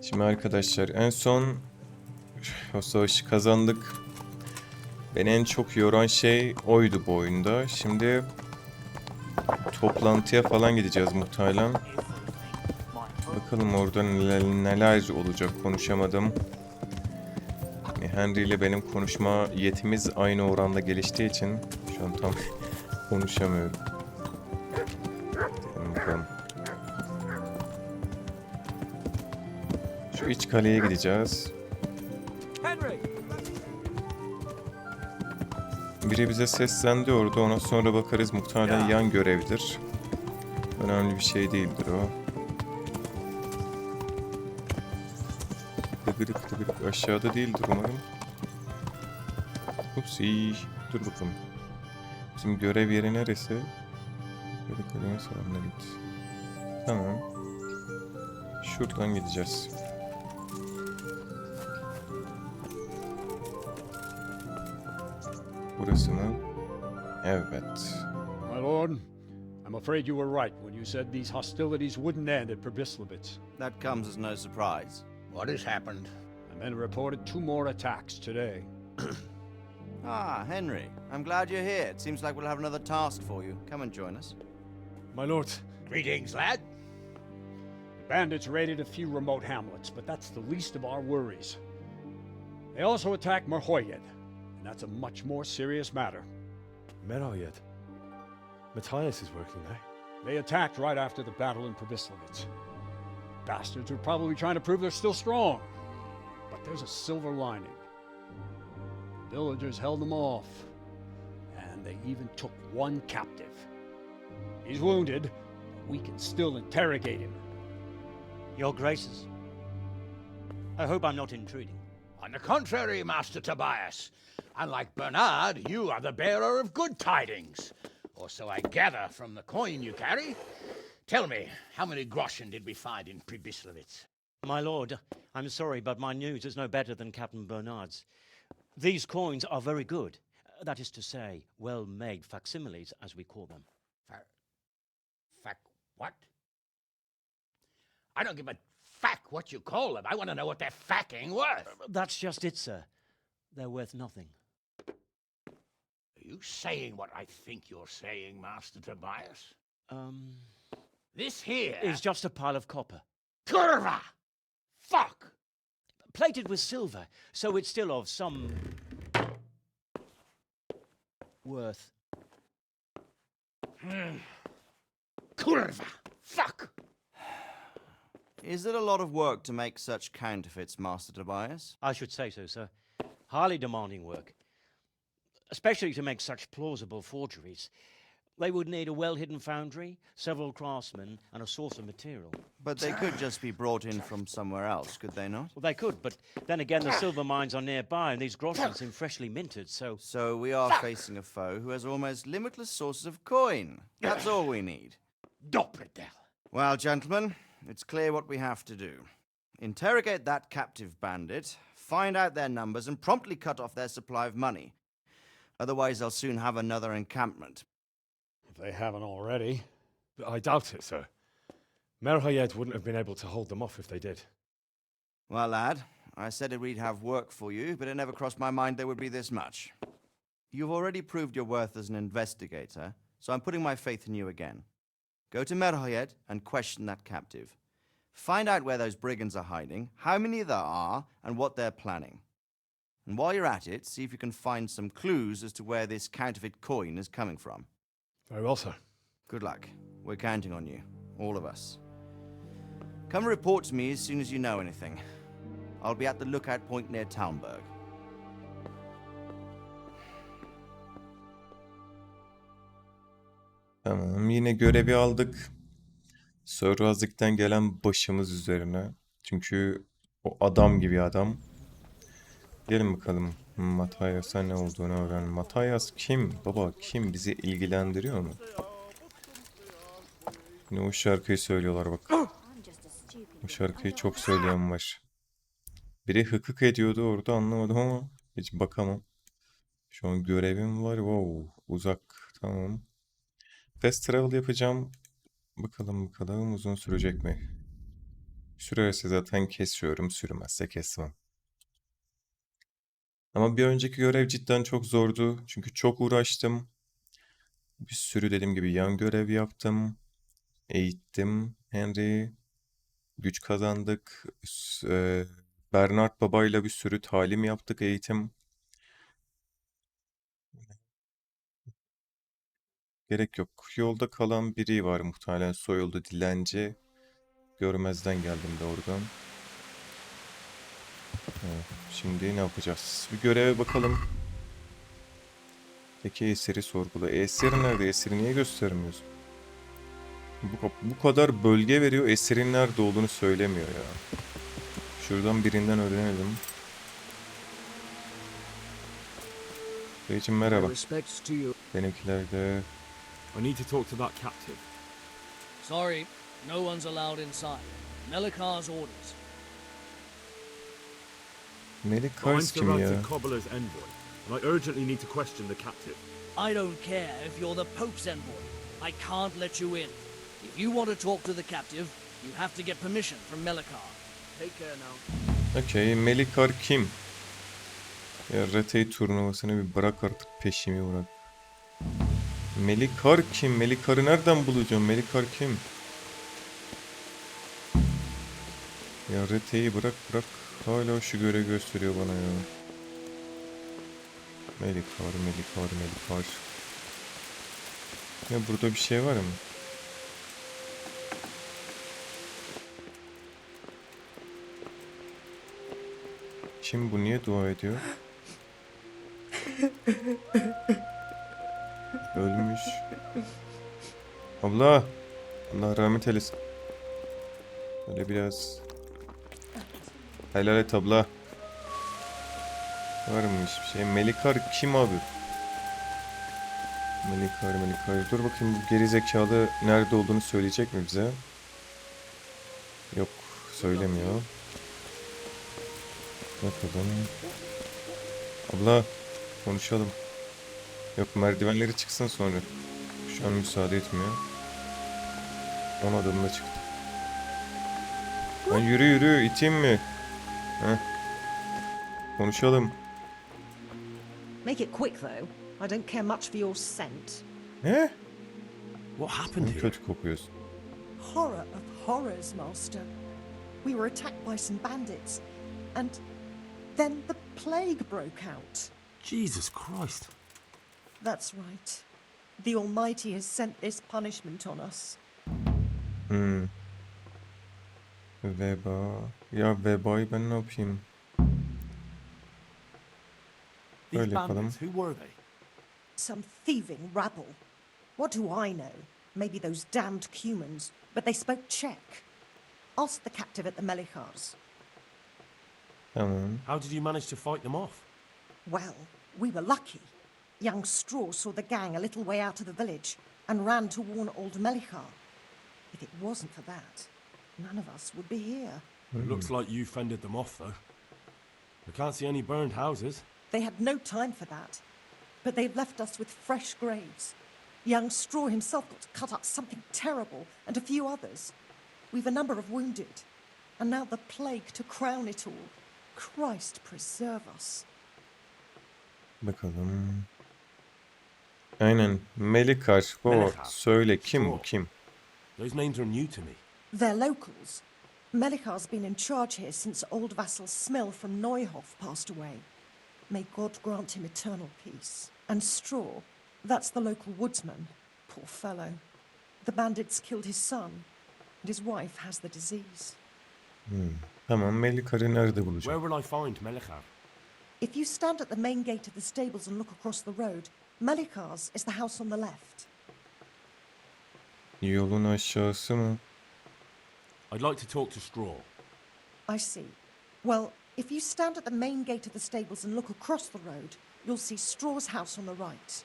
Şimdi arkadaşlar en son o savaşı kazandık. Beni en çok yoran şey oydu bu oyunda. Şimdi toplantıya falan gideceğiz muhtemelen. Bakalım orada neler olacak, konuşamadım. Henry ile benim konuşma yetimiz aynı oranda geliştiği için şu an tam konuşamıyorum. Gidelim bakalım. Şu iç kaleye gideceğiz. Biri bize seslendi orada, ona sonra bakarız, muhtemelen yan görevdir. Önemli bir şey değildir o. Tıgırık tıgırık aşağıda değildir umarım. Upsi. Dur bakalım. Bizim görev yeri neresi? Böyle kaleye salonuna git. Tamam. Şuradan gideceğiz. Burası mı? Evet. My lord, I'm afraid you were right when you said these hostilities wouldn't end at Pribyslavitz. That comes as no surprise. What has happened? The men reported 2 more attacks today. Ah, Henry. I'm glad you're here. It seems like we'll have another task for you. Come and join us. My lord. Greetings, lad. The bandits raided a few remote hamlets, but that's the least of our worries. They also attacked Merhoyed, and that's a much more serious matter. Merhoyed. Matthias is working there. They attacked right after the battle in Pribyslavitz. Bastards are probably trying to prove they're still strong. But there's a silver lining. The villagers held them off, and they even took one captive. He's wounded, but we can still interrogate him. Your Graces, I hope I'm not intruding. On the contrary, Master Tobias. Unlike Bernard, you are the bearer of good tidings. Or so I gather from the coin you carry. Tell me, how many groschen did we find in Pribyslavitz? My lord, I'm sorry, but my news is no better than Captain Bernard's. These coins are very good. That is to say, well-made facsimiles, as we call them. What? I don't give a what you call them. I want to know what they're facking worth. That's just it, sir. They're worth nothing. Are you saying what I think you're saying, Master Tobias? This here is just a pile of copper. Curva! Fuck! Plated with silver, so it's still of some worth. Curva! Fuck! Is it a lot of work to make such counterfeits, Master Tobias? I should say so, sir. Highly demanding work. Especially to make such plausible forgeries. They would need a well-hidden foundry, several craftsmen, and a source of material. But they could just be brought in from somewhere else, could they not? Well, they could, but then again, the silver mines are nearby, and these groschen seem freshly minted, so... So we are facing a foe who has almost limitless sources of coin. That's all we need. Doppelder. Well, gentlemen, it's clear what we have to do. Interrogate that captive bandit, find out their numbers, and promptly cut off their supply of money. Otherwise, they'll soon have another encampment. If they haven't already. I doubt it, sir. Merhoyed wouldn't have been able to hold them off if they did. Well, lad, I said we'd have work for you, but it never crossed my mind there would be this much. You've already proved your worth as an investigator, so I'm putting my faith in you again. Go to Merhoyed and question that captive. Find out where those brigands are hiding, how many there are, and what they're planning. And while you're at it, see if you can find some clues as to where this counterfeit coin is coming from. Very well, sir. Good luck. We're counting on you, all of us. Come report to me as soon as you know anything. I'll be at the lookout point near Talmberg. Tamam, yine görevi aldık. Sörrazlıktan gelen başımız üzerine. Çünkü o adam gibi adam. Gelin bakalım Matthias'a ne olduğunu öğren. Matthias kim? Baba kim? Bizi ilgilendiriyor mu? Yine o şarkıyı söylüyorlar bak. O şarkıyı çok söyleyen var. Biri hıkık ediyordu orada, anlamadım ama hiç bakamam. Şu an görevim var. Wow, uzak. Tamam. Fast travel yapacağım. Bakalım uzun sürecek mi? Sürerse zaten kesiyorum. Sürmezse kesmem. Ama bir önceki görev cidden çok zordu. Çünkü çok uğraştım. Bir sürü dediğim gibi yan görev yaptım. Eğittim Henry'i. Güç kazandık. Bernard babayla bir sürü talim yaptık, eğitim. Gerek yok. Yolda kalan biri var muhtemelen, soyuldu dilenci. Görmezden geldim de oradan. Evet, şimdi ne yapacağız? Bir göreve bakalım. Peki eseri sorgula. Eseri nerede? Eseri niye göstermiyorsun? Bu kadar bölge veriyor. Eserin nerede olduğunu söylemiyor ya. Şuradan birinden öğrenelim. Beyciğim merhaba. Respects to you. Benimkiler de... I need to talk to that captive. Sorry, no one's allowed inside. Melikar's orders. Melik I'm Kars Sir kim ya? Radzig Cobbler's envoy, and I urgently need to question the captive. I don't care if you're the Pope's envoy. I can't let you in. If you want to talk to the captive, you have to get permission from Melikar. Take care now. Okey, Melikar kim? Ya Retey turnuvasını bir bırak artık, peşimi bırak. Melikar kim? Melikar'ı nereden bulacağım? Melikar kim? Ya Retey'i bırak. Hala şu görevi gösteriyor bana ya. Melikar. Ya burada bir şey var mı? Kim bu? Niye dua ediyor? Ölmüş. Abla. Allah rahmet eylesin. Böyle biraz. Helal et abla. Var mı hiçbir şey? Melikar kim abi? Melikar. Dur bakayım, bu gerizekalı nerede olduğunu söyleyecek mi bize? Yok, söylemiyor. Bakalım. Abla, konuşalım. Yok, merdivenleri çıksın sonra. Şu an müsaade etmiyor. 10 adımla çıktı. Lan yürü, iteyim mi? Heh. Konuşalım. Make it quick, though. I don't care much for your scent. Ne? What happened here? Kötü kokuyorsun. Horror of horrors, Master. We were attacked by some bandits, and then the plague broke out. Jesus Christ. That's right. The Almighty has sent this punishment on us. VEBA. Ya VEBA'yı ben ne yapayım? These Öyle yapalım. bandits, who were they? Some thieving rabble. What do I know? Maybe those damned humans, but they spoke Czech. Ask the captive at the Melikars. Tamam. How did you manage to fight them off? Well, we were lucky. Young Straw saw the gang a little way out of the village and ran to warn old Melikar. If it wasn't for that, none of us would be here. It looks like you fended them off, though. I can't see any burned houses. They had no time for that, but they've left us with fresh graves. Young Straw himself got cut up something terrible, and a few others. We've a number of wounded, and now the plague to crown it all. Christ preserve us. Bakalım. Aynen. Melikar. Melikar. Söyle kim bu Sure. kim? Those names are new to me. They're locals. Melikar's been in charge here since old vassal Smil from Neuhof passed away. May God grant him eternal peace. And Straw, that's the local woodsman. Poor fellow. The bandits killed his son, and his wife has the disease. Tamam, Melikar'ı nerede Where bulacağım? will I find Melikar? If you stand at the main gate of the stables and look across the road, Melikar's is the house on the left. Yolun aşağısı mı? I'd like to talk to Straw. I see. Well, if you stand at the main gate of the stables and look across the road, you'll see Straw's house on the right.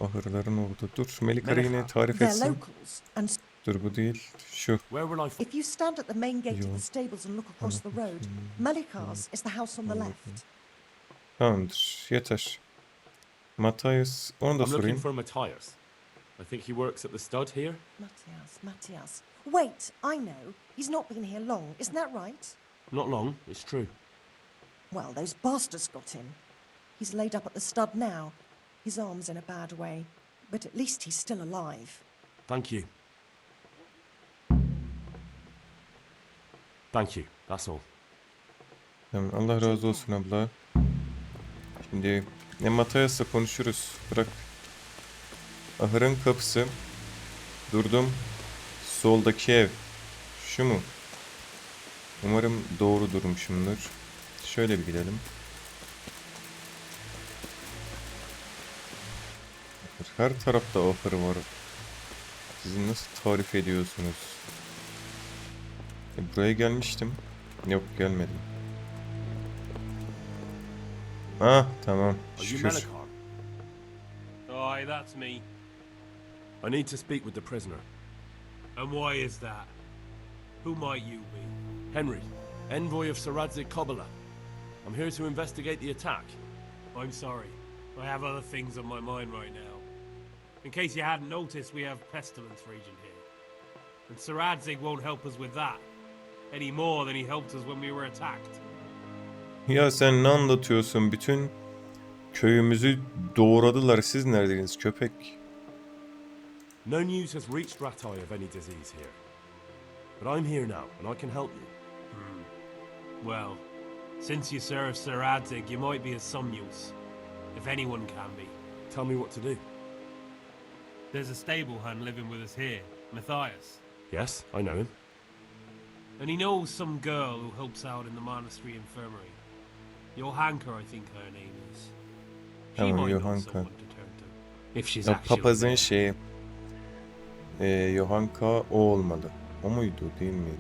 Ahırların orada. Dur, Melikar'ı yine tarif They're etsin. locals, and Dur, bu değil. Şu. Where will I find... if you stand at the main gate of the stables and look across the road, Melikar's is the house on the left. Tamamdır. Yeter. Matthias. Onu da I'm looking sorayım. for Matthias. I think he works at the stud here. Matthias. Wait, I know. He's not been here long. Isn't that right? Not long, it's true. Well, those bastards got him. He's laid up at the stud now. His arm's in a bad way, but at least he's still alive. Thank you. Thank you, that's all. Tamam, Allah razı olsun abla. Şimdi ne Matthias'la konuşuruz. Bırak. Ahırın kapısı. Durdum. Soldaki ev. Şu mu? Umarım doğru durmuşumdur. Şöyle bir gidelim. Her tarafta ahır var. Siz nasıl tarif ediyorsunuz? Buraya gelmiştim. Yok, gelmedim. Ah, tamam. Are you Şükür. Melikar? Aye, that's me. I need to speak with the prisoner. And why is that? Who might you be? Henry, envoy of Sir Radzig Kobyla. I'm here to investigate the attack. I'm sorry. I have other things on my mind right now. In case you hadn't noticed, we have pestilence raging here. And Sir Radzig won't help us with that. Any more than he helped us when we were attacked. Ya sen ne anlatıyorsun? Bütün köyümüzü doğradılar. Siz neredeydiniz köpek? No news has reached Ratai of any disease here. But I'm here now, and I can help you. Well, since you serve Sir Radzig, you might be of some use. If anyone can be. Tell me what to do. There's a stable hand living with us here, Matthias. Yes, I know him. And he knows some girl who helps out in the monastery infirmary. Johanka, I think her name is. She Tamam, might know Johanka. someone to turn to. If she's Ya actually papazın there. şeyi. Johanka o olmalı. O muydu, değil miydi?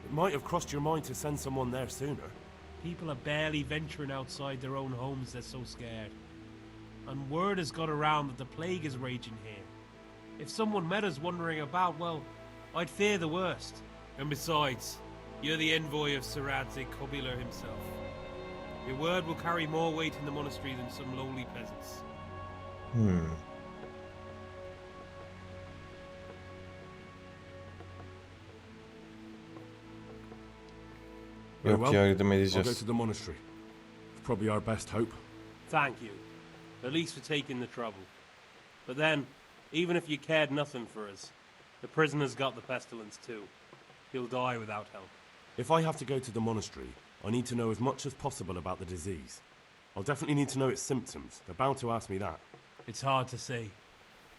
It might have crossed your mind to send someone there sooner. People are barely venturing outside their own homes, they're so scared. And word has got around that the plague is raging here. If someone met us wandering about, well, I'd fear the worst. And besides, you're the envoy of Sir Radzig Kobyla himself. Your word will carry more weight in the monastery than some lowly peasants. Very Yok, well. yardım I'll go edeceğiz. to the monastery. It's probably our best hope. Thank you. At least for taking the trouble. But then, even if you cared nothing for us, the prisoner's got the pestilence too. He'll die without help. If I have to go to the monastery, I need to know as much as possible about the disease. I'll definitely need to know its symptoms. They're bound to ask me that. It's hard to say.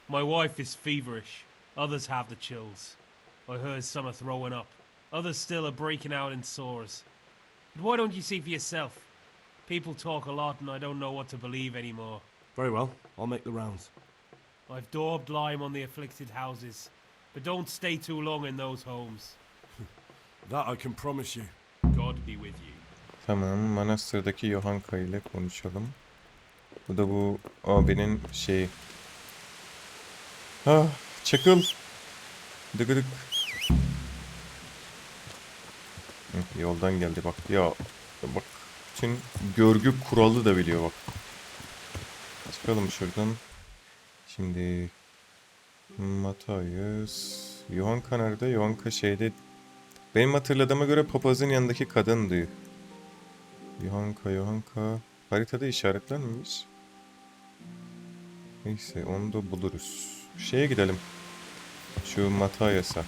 My wife is feverish. Others have the chills. I heard some are throwing up. Others still are breaking out in sores. But why don't you see for yourself? People talk a lot and I don't know what to believe anymore. Very well, I'll make the rounds. I've daubed lime on the afflicted houses, but don't stay too long in those homes. That I can promise you. God be with you. Tamam, manastırdaki Johanka ile konuşalım. Bu da bu abinin şeyi. Ah, çakıl. Dıgıdık. Yoldan geldi bak ya. Bak, bütün görgü kuralı da biliyor bak. Çıkalım şuradan. Şimdi Matthias. Johanka nerede? Johanka şeyde. Benim hatırladığıma göre papazın yanındaki kadındı. Johanka. Haritada işaretlenmemiş. Neyse, onu da buluruz. Şeye gidelim. Şu Matthias'a.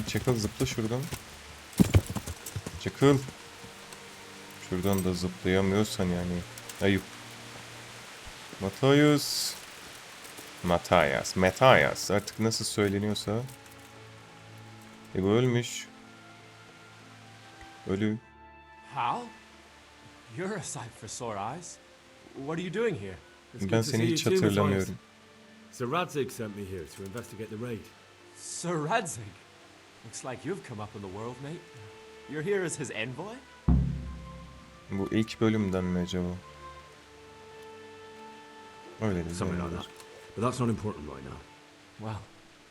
Çakıl, zıpla şuradan. Çakıl. Şuradan da zıplayamıyorsan yani. Ayıp. Matthias. Artık nasıl söyleniyorsa. Bu ölmüş. Ölü. Hal? You're a sight for sore eyes. What are you doing here? It's Ben good to seni see hiç you too, Matthias. hatırlamıyorum. Sir Radzig sent me here to investigate the raid. Sir Radzig. Looks like you've come up in the world, mate. You're here as his envoy? Bu ilk bölümden mi acaba? Öyle değil. Something like that. But that's not important right now. Well,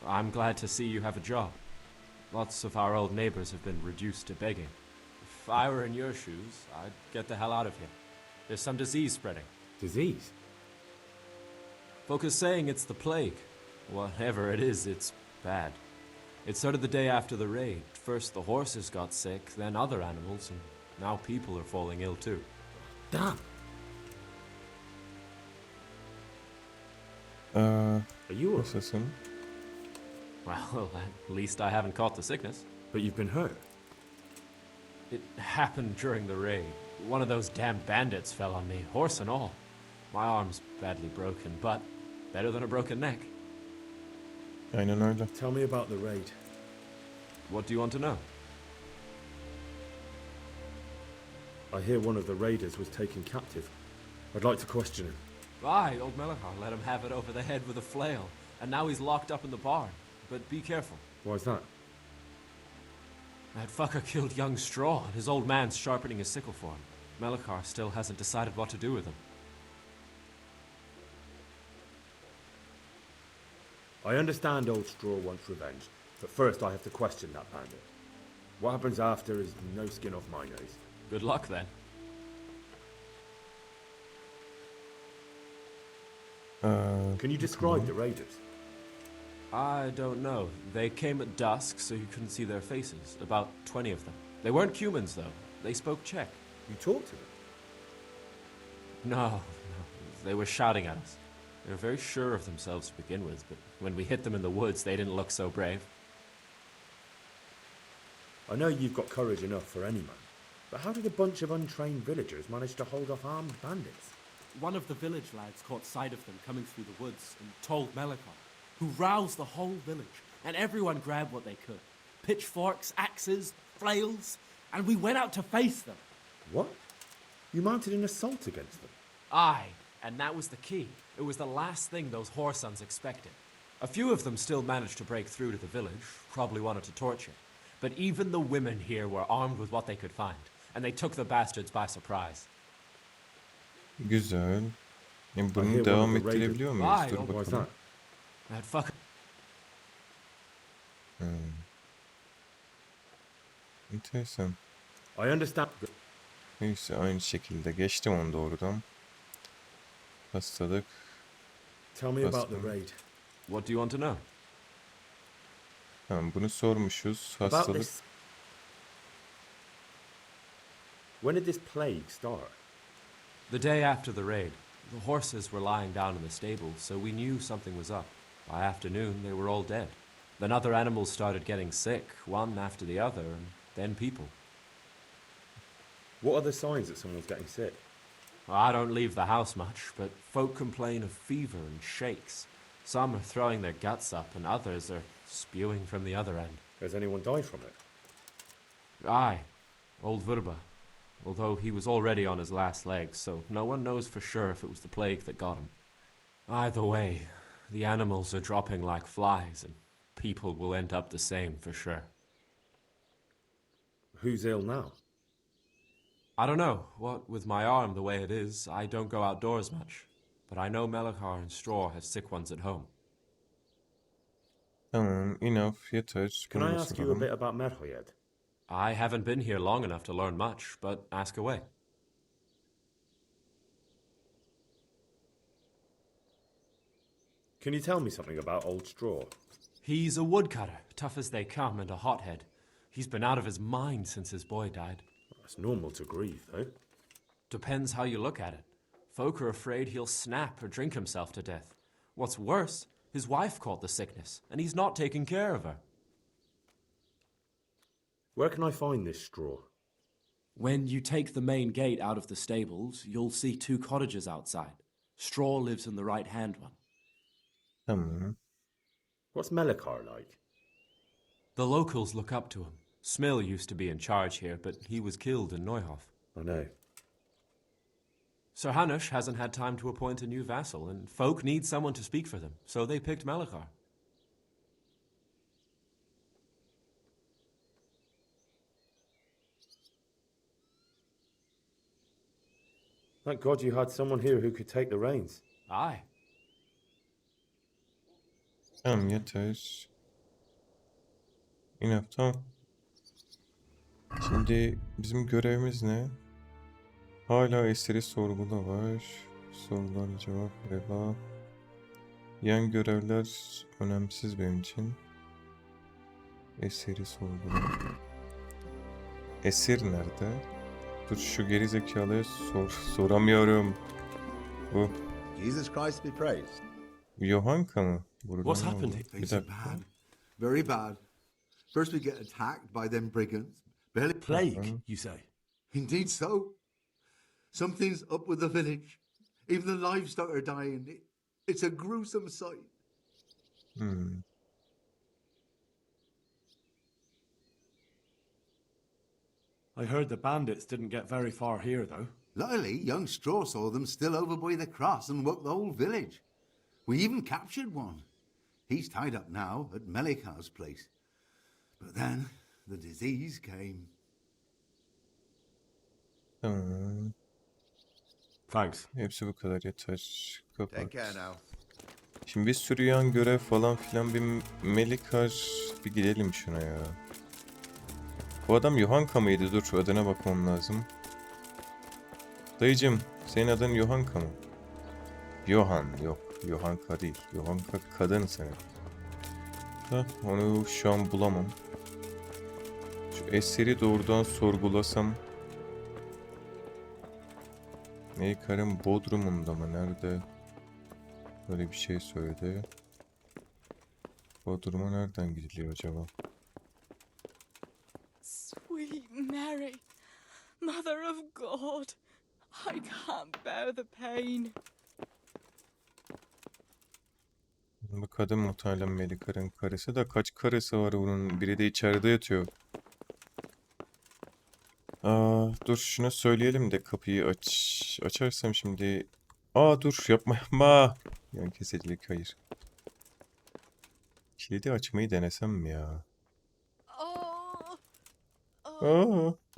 I'm glad to see you have a job. Lots of our old neighbors have been reduced to begging. If I were in your shoes, I'd get the hell out of here. There's some disease spreading. Disease? Folk are saying it's the plague. Whatever it is, it's bad. It started the day after the raid. First the horses got sick, then other animals, and now people are falling ill too. Damn. Ee, Are you all right? nasılsın? Well, at least I haven't caught the sickness. But you've been hurt. It happened during the raid. One of those damn bandits fell on me, horse and all. My arm's badly broken, but better than a broken neck. Aynen öyle. Tell me about the raid. What do you want to know? I hear one of the raiders was taken captive. I'd like to question him. Aye, old Melachar let him have it over the head with a flail, and now he's locked up in the barn. But be careful. Why's that? That fucker killed young Straw, and his old man's sharpening his sickle for him. Melachar still hasn't decided what to do with him. I understand old Straw wants revenge, but first I have to question that bandit. What happens after is no skin off my nose. Good luck then. Can you describe the raiders? I don't know. They came at dusk, so you couldn't see their faces. About 20 of them. They weren't humans, though. They spoke Czech. You talked to them? No. They were shouting at us. They were very sure of themselves to begin with, but when we hit them in the woods, they didn't look so brave. I know you've got courage enough for any man, but how did a bunch of untrained villagers manage to hold off armed bandits? One of the village lads caught sight of them coming through the woods and told Melachar, who roused the whole village, and everyone grabbed what they could. Pitchforks, axes, flails, and we went out to face them. What? You mounted an assault against them? Aye, and that was the key. It was the last thing those whoresons expected. A few of them still managed to break through to the village, probably wanted to torture. But even the women here were armed with what they could find, and they took the bastards by surprise. Güzel. I hear Bunu one devam of the raiders- ettirebiliyor muyuz? Vay, Dur o- Why's bakalım. that? That fucker. Enteresan. I understand. Neyse aynı şekilde geçtim onu doğrudan. Hastalık. Tell me about the Hastalık. raid. What do you want to know? Tamam bunu sormuşuz. About Hastalık. this. When did this plague start? The day after the raid, the horses were lying down in the stable, so we knew something was up. By afternoon, they were all dead. Then other animals started getting sick, one after the other, and then people. What are the signs that someone's getting sick? I don't leave the house much, but folk complain of fever and shakes. Some are throwing their guts up, and others are spewing from the other end. Has anyone died from it? Aye, old VEBA. Although he was already on his last legs, so no one knows for sure if it was the plague that got him. Either way, the animals are dropping like flies, and people will end up the same for sure. Who's ill now? I don't know. What with my arm the way it is, I don't go outdoors much. But I know Melachar and Straw have sick ones at home. Tamam, enough, yeter. Can Bunu I da ask you a soralım. bit about Merhoyed? I haven't been here long enough to learn much, but ask away. Can you tell me something about Old Straw? He's a woodcutter, tough as they come, and a hothead. He's been out of his mind since his boy died. It's normal to grieve, though. Depends how you look at it. Folk are afraid he'll snap or drink himself to death. What's worse, his wife caught the sickness, and he's not taking care of her. Where can I find this Straw? When you take the main gate out of the stables, you'll see 2 cottages outside. Straw lives in the right-hand one. Tamam. What's Melachar like? The locals look up to him. Smill used to be in charge here, but he was killed in Neuhof. I know. Sir Hanush hasn't had time to appoint a new vassal, and folk need someone to speak for them, so they picked Melachar. Thank God you had someone here who could take the reins. Aye. Tamam yeter. Enough tamam. Şimdi bizim görevimiz ne? Hala eseri sorgula var. Sorulara cevap VEBA. Yan görevler önemsiz benim için. Eseri sorgula. Eser nerede? Dur şu gerizekalıya soramıyorum. Bu Jesus Christ be praised. Yohanka mı? Burada What's ne happened oldu? here? Bir Things are dakika. bad. Very bad. First we get attacked by them brigands. Barely Plague, you say? Indeed so. Something's up with the village. Even the livestock are dying. It's a gruesome sight. Hmm. I heard the bandits didn't get very far here, though. Luckily, young Straw saw them still over by the cross and woke the whole village. We even captured one. He's tied up now at Melika's place. But then the disease came. Tamam. Thanks. Hepsi bu kadar yeter. Kapat. Take care now. Şimdi bir sürü yan görev falan filan bir Melikar bir gidelim şuna ya. Bu adam Yohanka mıydı? Dur adına bakmam lazım. Dayıcım senin adın Yohanka mı? Yohan yok. Yohanka değil. Yohanka kadın senin. Da onu şu an bulamam. Şu eseri doğrudan sorgulasam. Melikar'ın Bodrum'unda mı? Nerede? Böyle bir şey söyledi. Bodrum'a nereden gidiliyor acaba? Sweet Mary, Mother of God, I can't bear the pain. Bu kadın muhtemelen Melikar'ın karısı da kaç karısı var bunun? Biri de içeride yatıyor. Dur şuna söyleyelim de kapıyı açarsam şimdi. Dur yapma. Yan kesicilik hayır. Kilidi açmayı denesem mi ya?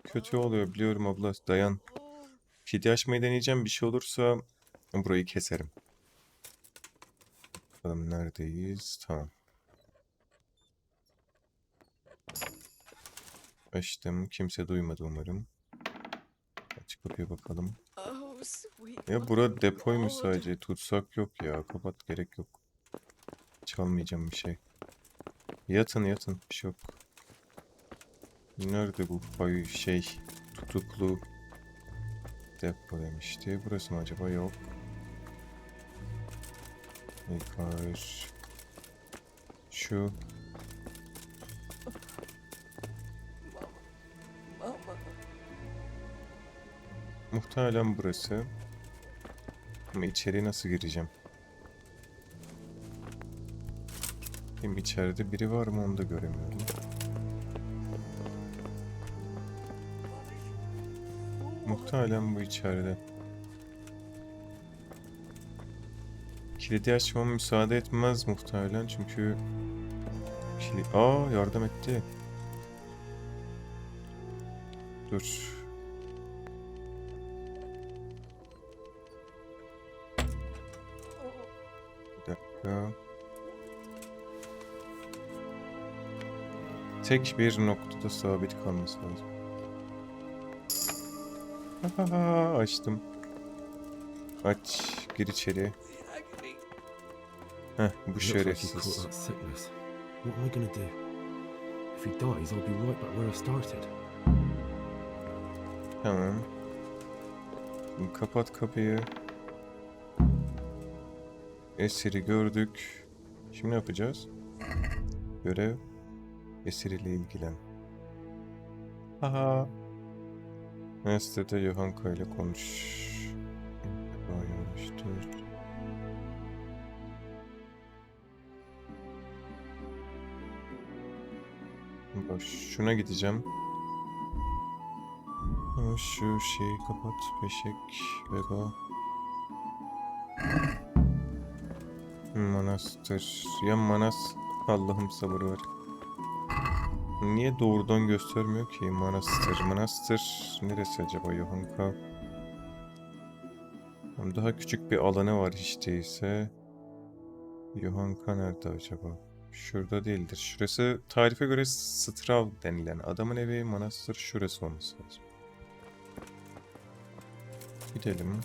Kötü oluyor biliyorum abla dayan. Kilidi açmayı deneyeceğim bir şey olursa burayı keserim. Bakalım neredeyiz? Tamam. Açtım. Kimse duymadı umarım. Aç kapıya bakalım. Ya bura depoymuş sadece. Tutsak yok ya. Kapat gerek yok. Çalmayacağım bir şey. Yatın. Bir şey yok. Nerede bu tutuklu depo demişti. Burası mı acaba? Yok. Hayır. Şu. Muhtemelen burası. Ama içeri nasıl gireceğim? Hem içeride biri var mı onu da göremiyorum. Muhtemelen bu içeride. Kilidi açmama müsaade etmez muhtemelen çünkü yardım etti. Dur. Bir dakika. Tek bir noktada sabit kalması lazım. Açtım. Aç. Gir içeri. Bu şerefsiz. Sickness. What am I gonna do? If he dies, I'll be right back where I started. Tamam. Şimdi kapat kapıyı. Eseri gördük. Şimdi ne yapacağız? Görev. Eseriyle ilgilen. Üniversitede Yohanka ile konuş. Şuna gideceğim. Şu şeyi kapat. Peşek. VEBA. Manastır. Allah'ım sabır ver. Niye doğrudan göstermiyor ki? Manastır. Neresi acaba Yohanka? Daha küçük bir alanı var hiç değilse. Yohanka nerede acaba? Şurada değildir. Şurası tarife göre Strav denilen adamın evi, manastır şurası olması lazım. Gidelim.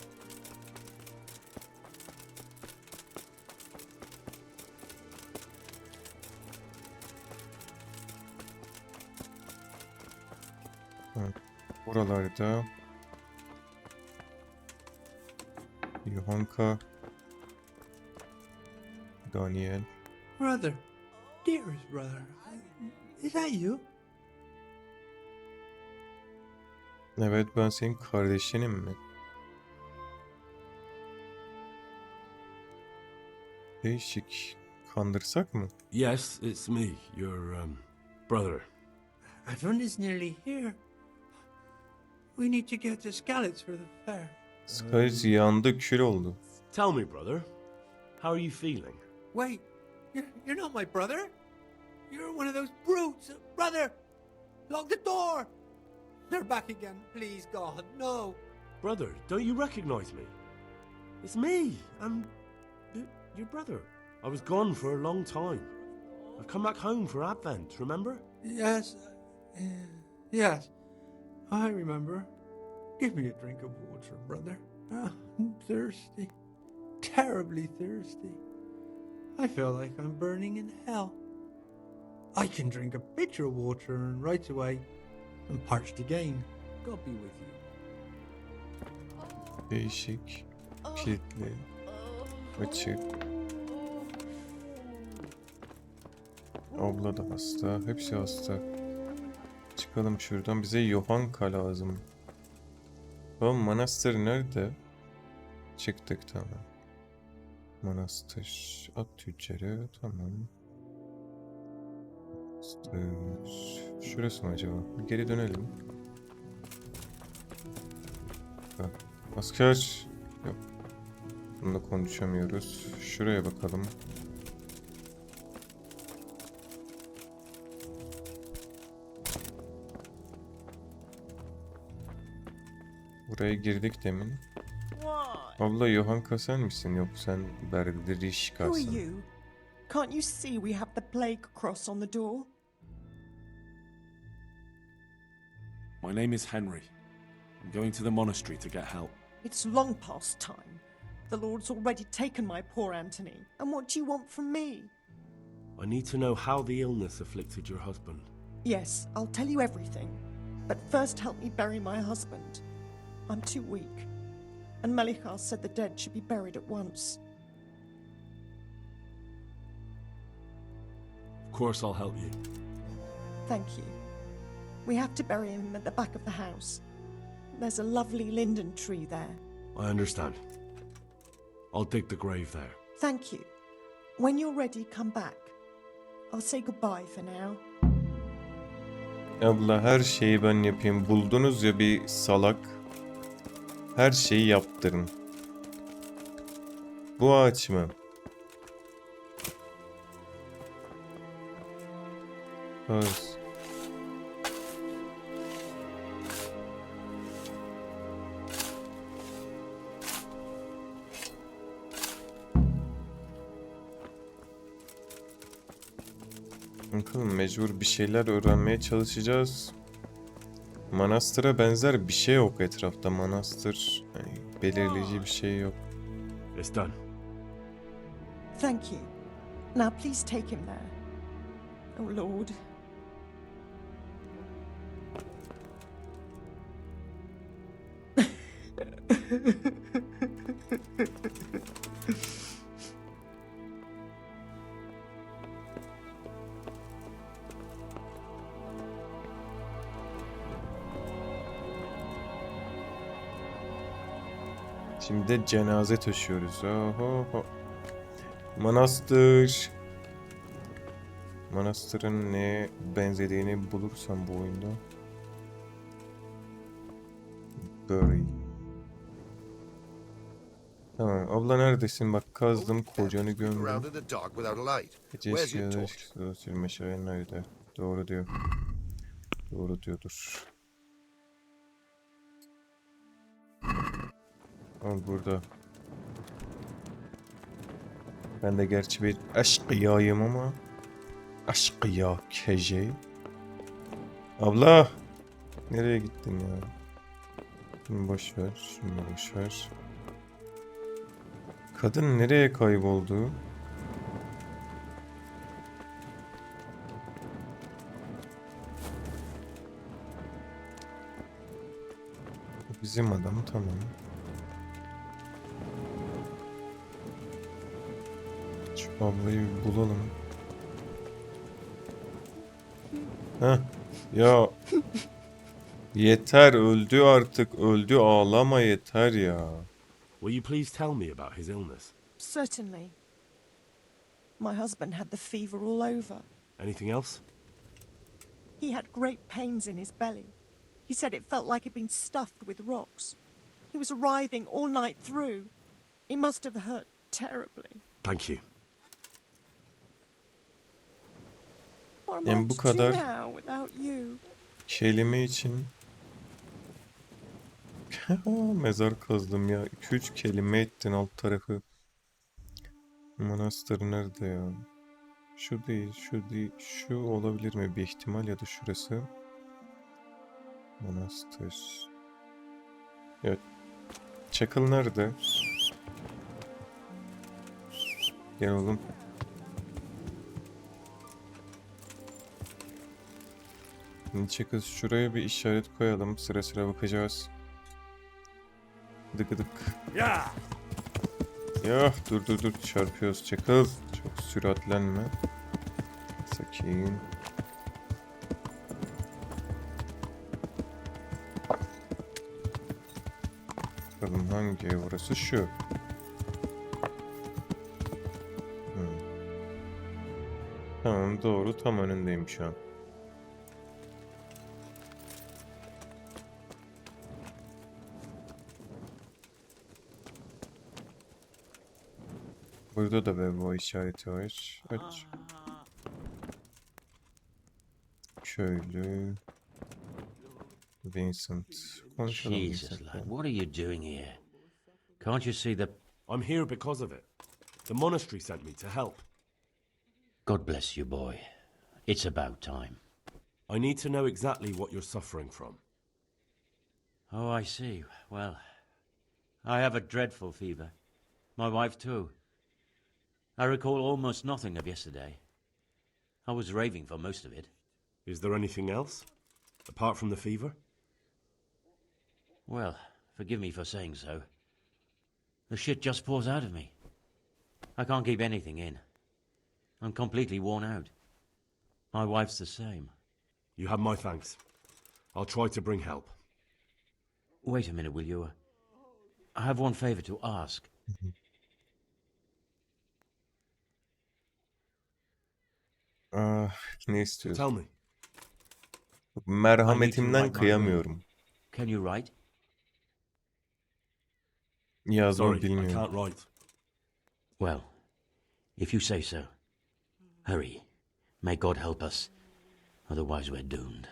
Evet. Buralarda Yohanka, Daniel. Brother, dearest brother, is that you? Evet, ben senin kardeşinim mi? Değişik. Kandırsak mı? Yes, it's me, your brother. Everyone is nearly here. We need to get to Skalitz for the fair. Skyz yandı, kül oldu. Tell me, brother, how are you feeling? Wait, you're not my brother? You're one of those brutes. Brother, lock the door. They're back again. Please, God, no. Brother, don't you recognize me? It's me. I'm your brother. I was gone for a long time. I've come back home for Advent, remember? Yes, yes, I remember. Give me a drink of water, brother. I'm thirsty, terribly thirsty. I feel like I'm burning in hell. I can drink a pitcher of water and right away I'm parched again. God be with you. Değişik. Kilitli. Açık. Abla da hasta. Hepsi hasta. Çıkalım şuradan. Bize Yohanka lazım. Tamam, manastır nerede? Çıktık, tamam. Manastır. At tüccarı. Tamam. Manastır. Şurası mı acaba? Bir geri dönelim. Bak. Asker. Yok. Bununla konuşamıyoruz. Şuraya bakalım. Buraya girdik demin. Abla, Yohanka sen misin? Yok, sen Who are Berdirişka'sın. you? Can't you see we have the plague cross on the door? My name is Henry. I'm going to the monastery to get help. It's long past time. The Lord's already taken my poor Anthony. And what do you want from me? I need to know how the illness afflicted your husband. Yes, I'll tell you everything. But first help me bury my husband. I'm too weak. And Melichar said the dead should be buried at once. Of course I'll help you. Thank you. We have to bury him at the back of the house. There's a lovely linden tree there. I understand. I'll dig the grave there. Thank you. When you're ready, come back. I'll say goodbye for now. Abla, her şeyi ben yapayım. Buldunuz ya bir salak. Her şeyi yaptırın. Bu ağaç mı? Evet. Bakalım, mecbur bir şeyler öğrenmeye çalışacağız. Manastıra benzer bir şey yok etrafta. Manastır yani belirleyici bir şey yok. It's done. Thank you. Now please take him there. Oh Lord. Şimdi de cenaze taşıyoruz. Oho. Manastır. Manastırın neye benzediğini bulursam bu oyunda. Bury. Tamam, abla neredesin? Bak, kazdım, kocanı gömdüm. Gece eskiyalar meşalenin nerede? Doğru diyor. Doğru diyordur. Al burada. Ben de gerçi bir eşkıyayım ama Aşkı ya keje. Abla. Nereye gittin ya? Şunu boş ver. Şunu da boş ver. Kadın nereye kayboldu? Bizim adam tamam. Şu ablayı bir bulalım. Heh. Ya. Yeter öldü artık. Öldü ağlama yeter ya. Will you please tell me about his illness? Certainly. My husband had the fever all over. Anything else? He had great pains in his belly. He said it felt like it'd been stuffed with rocks. He was writhing all night through. It must have hurt terribly. Thank you. What am I Yani bu to do kadar now without you? kelime için mezar kazdım ya. 2-3 kelime ettin alt tarafı. Manastır nerede ya? Şu değil, şu değil. Şu olabilir mi bir ihtimal ya da şurası. Manastır. Evet. Çakıl nerede? Gel oğlum. Şimdi Çakıl şuraya bir işaret koyalım. Sıra sıra bakacağız. Dık dık. Ya. Ya dur çarpıyoruz Çakıl. Çok süratlenme. Sakin. Bakalım hangi ev orası? Şu. Tamam doğru tam önündeyim şu an. Burada da VEBA işareti var. Aç. Şöyle. Vincent. Konuşalım Jesus, Vincent'le. lad, what are you doing here? Can't you see the... I'm here because of it. The monastery sent me to help. God bless you, boy. It's about time. I need to know exactly what you're suffering from. Oh, I see. Well, I have a dreadful fever. My wife, too. I recall almost nothing of yesterday. I was raving for most of it. Is there anything else? Apart from the fever? Well, forgive me for saying so. The shit just pours out of me. I can't keep anything in. I'm completely worn out. My wife's the same. You have my thanks. I'll try to bring help. Wait a minute, will you? I have one favor to ask. Ne istiyorsun? Tell me. Merhametimden kıyamıyorum. Can you write? Yazma Sorry, I bilmiyorum. can't write. Well, if you say so. Hurry. May God help us. Otherwise we're doomed.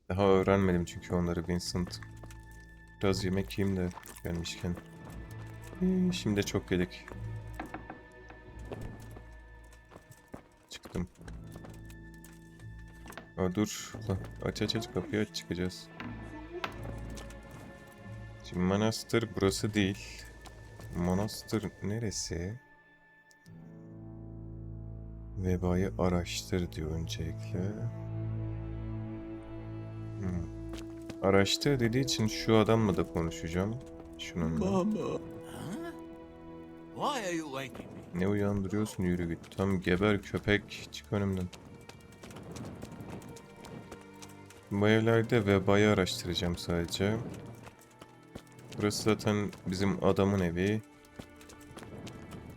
Daha öğrenmedim çünkü onları Vincent. Biraz yemek yiyeyim de gelmişken. Şimdi çok yedik. Çıktım. Aa, dur. Aç kapıyı aç çıkacağız. Şimdi manastır burası değil. Manastır neresi? Vebayı araştır diyor öncelikle. Araştır dediği için şu adamla da konuşacağım. Şununla. Mama. Why are you waking me? Ne uyandırıyorsun yürü git. Tam geber köpek çık önümden. Bu evlerde vebayı araştıracağım sadece. Burası zaten bizim adamın evi.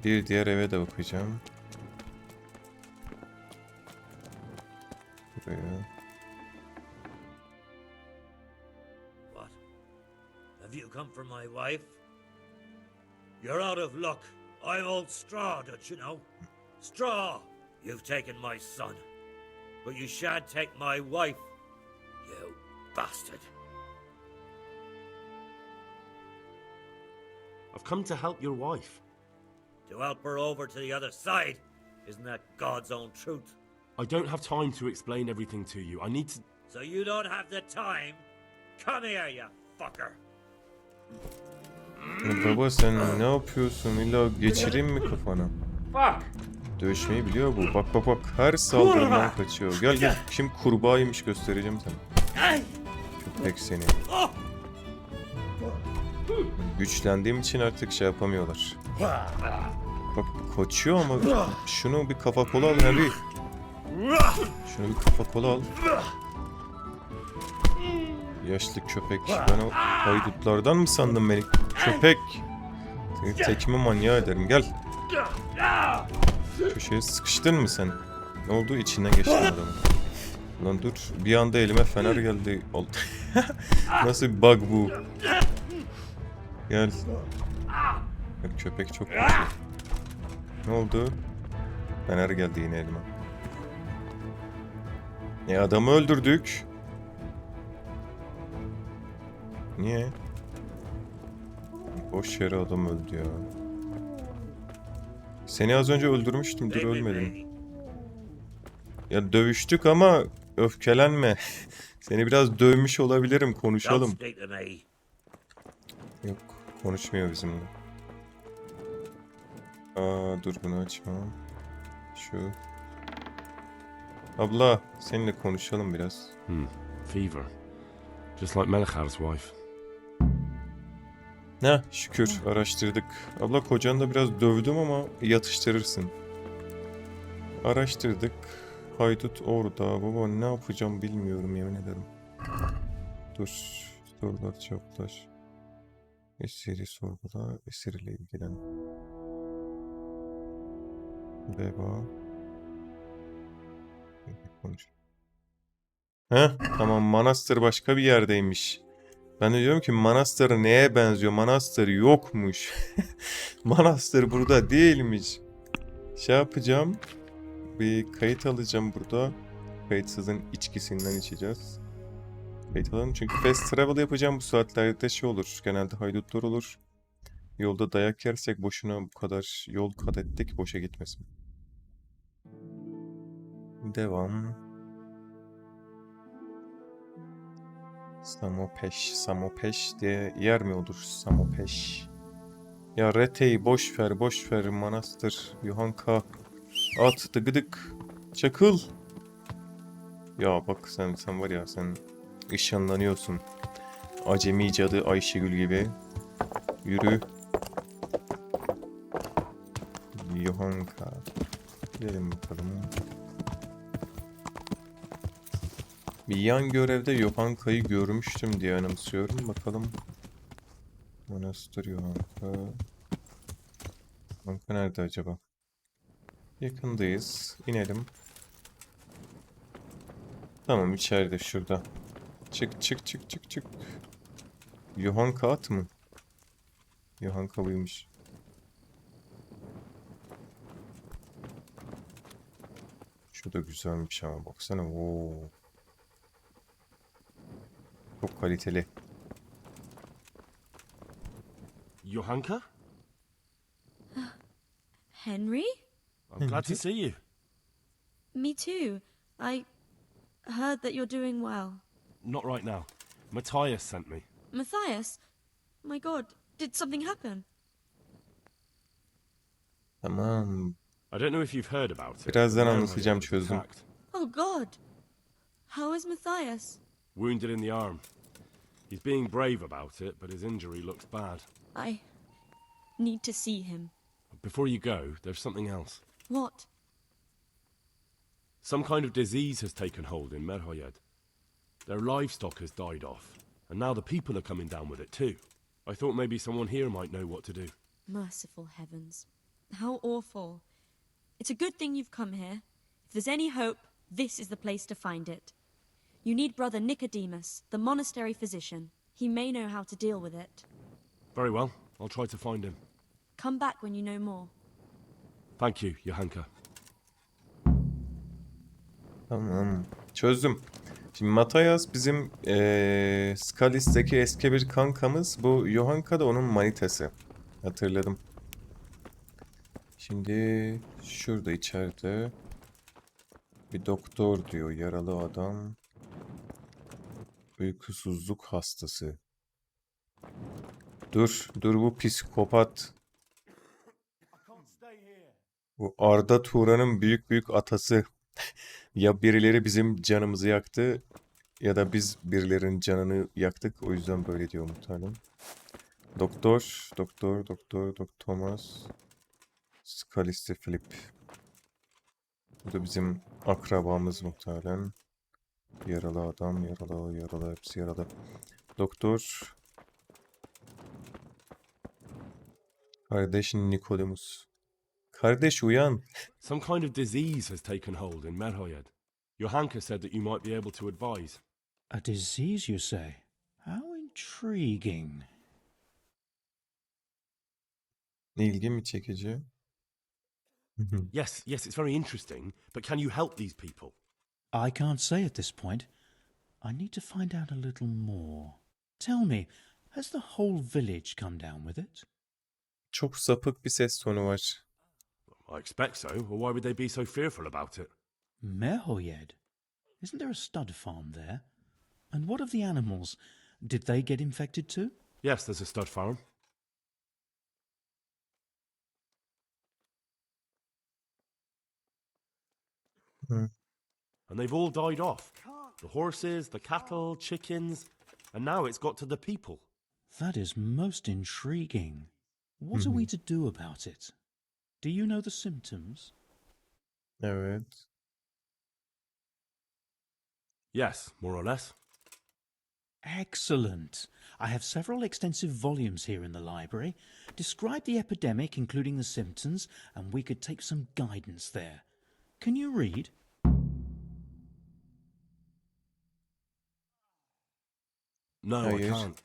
Bir diğer eve de bakacağım. Buraya. What? Have you come for my wife? You're out of luck. I'm old Straw, don't you know? Straw! You've taken my son. But you shan't take my wife. You bastard. I've come to help your wife. To help her over to the other side. Isn't that God's own truth? I don't have time to explain everything to you. I need to... So you don't have the time? Come here, you fucker. Baba sen ne yapıyorsun? İlla geçireyim mi kafana? Fuck! Dövüşmeyi biliyor bu. Bak bak bak. Her saldırıdan kaçıyor. Gel gel. Kim kurbağaymış göstereceğim sana. Köpek seni. Güçlendiğim için artık şey yapamıyorlar. Bak kaçıyor ama şunu bir kafa kola al Harry. Şunu bir kafa kola al. Yaşlı köpek. Ben o haydutlardan mı sandın beni? Köpek. Seni tekme manyağı ederim. Gel. Köşeye sıkıştın mı sen? Ne oldu? İçinden geçtin adamın. Lan dur. Bir anda elime fener geldi. Nasıl bir bug bu? Gel. Köpek çok kötü. Ne oldu? Fener geldi yine elime. Adamı öldürdük. Niye? Boş yere adam öldü ya. Seni az önce öldürmüştüm. Dur ölmedin. Ya dövüştük ama öfkelenme. Seni biraz dövmüş olabilirim. Konuşalım. Yok. Konuşmuyor bizimle. Dur bunu açma. Şu. Abla seninle konuşalım biraz. Fever. Just like Melikhar's wife. Ne? Şükür araştırdık. Abla kocanı da biraz dövdüm ama yatıştırırsın. Araştırdık. Haydut orada. Baba ne yapacağım bilmiyorum yemin ederim. Dur. Sorular cevaplar. Esiri sorgula. Esirle ilgilen. VEBA. Konuş. Tamam manastır başka bir yerdeymiş. Ben de diyorum ki manastır neye benziyor? Manastır yokmuş. Manastır burada değilmiş. Şey yapacağım. Bir kayıt alacağım burada. Kayıtsızın içkisinden içeceğiz. Kayıt alalım çünkü fast travel yapacağım bu saatlerde şey olur. Genelde haydutlar olur. Yolda dayak yersek boşuna bu kadar yol kat ettik boşa gitmesin. Devam. Samopeş, Samopeş diye yer mi olur? Samopeş. Ya Rete'yi boş ver manastır. Yohanka. At dıgıdık. Çakıl. Ya bak sen var ya sen ışınlanıyorsun. Acemi cadı Ayşegül gibi. Yürü. Yohanka. Gidelim bakalım. Bir yan görevde Yohanka'yı görmüştüm diye anımsıyorum. Bakalım. Manastır Yohanka. Yohanka nerede acaba? Yakındayız. İnelim. Tamam içeride şurada. Çık. Yohanka at mı? Yohanka buymuş. Şu da güzelmiş ama baksana. Oo. Çok kaliteli. Yohanka? Henry? I'm glad to see you. Me too. I heard that you're doing well. Not right now. Matthias sent me. Matthias? My god, did something happen? Tamam. I don't know if you've heard about it. Birazdan anlatacağım çözdüm. Oh god. How is Matthias? Wounded in the arm. He's being brave about it, but his injury looks bad. I need to see him. Before you go, there's something else. What? Some kind of disease has taken hold in Merhoyed. Their livestock has died off, and now the people are coming down with it too. I thought maybe someone here might know what to do. Merciful heavens. How awful. It's a good thing you've come here. If there's any hope, this is the place to find it. You need Brother Nicodemus, the monastery physician. He may know how to deal with it. Very well, I'll try to find him. Come back when you know more. Thank you, Yohanka. Tamam. Çözdüm. Şimdi Matthias bizim Skalis'teki eski bir kankamız. Bu Yohanka da onun manitası. Hatırladım. Şimdi şurada içeride bir doktor diyor. Yaralı adam. Uykusuzluk hastası. Dur bu psikopat. Bu Arda Turan'ın büyük atası. Ya birileri bizim canımızı yaktı ya da biz birilerinin canını yaktık. O yüzden böyle diyor muhtemelen. Doktor Thomas. Scaliste Philip. Bu da bizim akrabamız muhtemelen. Yaralı adam, yaralı, hepsi yaralı. Doktor. Kardeş Nikodemus. Kardeş uyan. Some kind of disease has taken hold in Merhoyed. Johanka said that you might be able to advise. A disease, you say? How intriguing. İlgi mi çekici? Yes, it's very interesting, but can you help these people? I can't say at this point. I need to find out a little more. Tell me, has the whole village come down with it? Çok sapık bir ses tonu var. I expect so, or why would they be so fearful about it? Merhoyed? Isn't there a stud farm there? And what of the animals? Did they get infected too? Yes, there's a stud farm. And they've all died off. The horses, the cattle, chickens, and now it's got to the people. That is most intriguing. What are we to do about it? Do you know the symptoms? Evet. Yes, more or less. Excellent. I have several extensive volumes here in the library. Describe the epidemic, including the symptoms, and we could take some guidance there. Can you read? No, I Hayır. can't.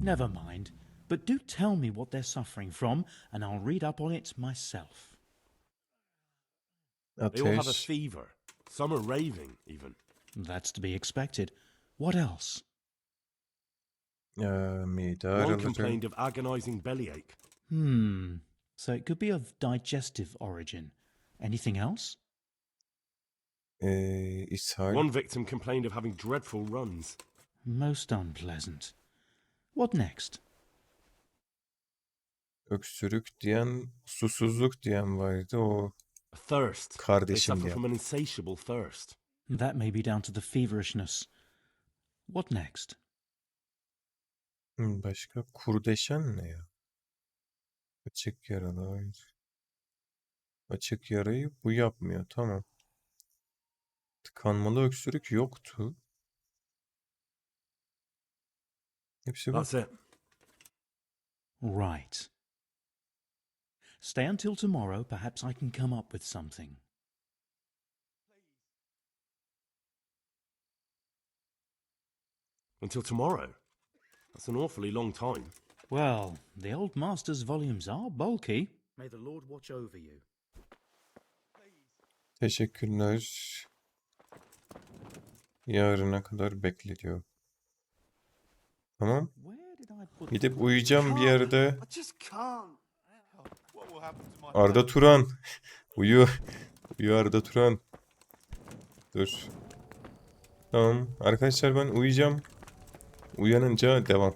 Never mind. But do tell me what they're suffering from, and I'll read up on it myself. They all have a Ateş. fever. Some are raving, even. That's to be expected. What else? Mide One ağrıları. complained of agonizing bellyache. So it could be of digestive origin. Anything else? İshal. One victim complained of having dreadful runs. Most unpleasant. What next? Öksürük diyen, susuzluk diyen vardı. O Thirst. They kardeşim suffer diye. from an insatiable thirst. That may be down to the feverishness. What next? Başka kurdeşen ne ya? Açık yaralı. Hayır. Açık yarayı bu yapmıyor. Tamam. Tıkanmalı öksürük yoktu. Hepsi bu. That's it. Right. Stay until tomorrow. Perhaps I can come up with something. Until tomorrow. That's an awfully long time. Well, the old master's volumes are bulky. May the Lord watch over you. Teşekkürler. Yarına kadar bekle diyor. Tamam. Gidip uyuyacağım bir yerde. Arda Turan. Uyu. Uyu Arda Turan. Dur. Tamam. Arkadaşlar ben uyuyacağım. Uyanınca devam.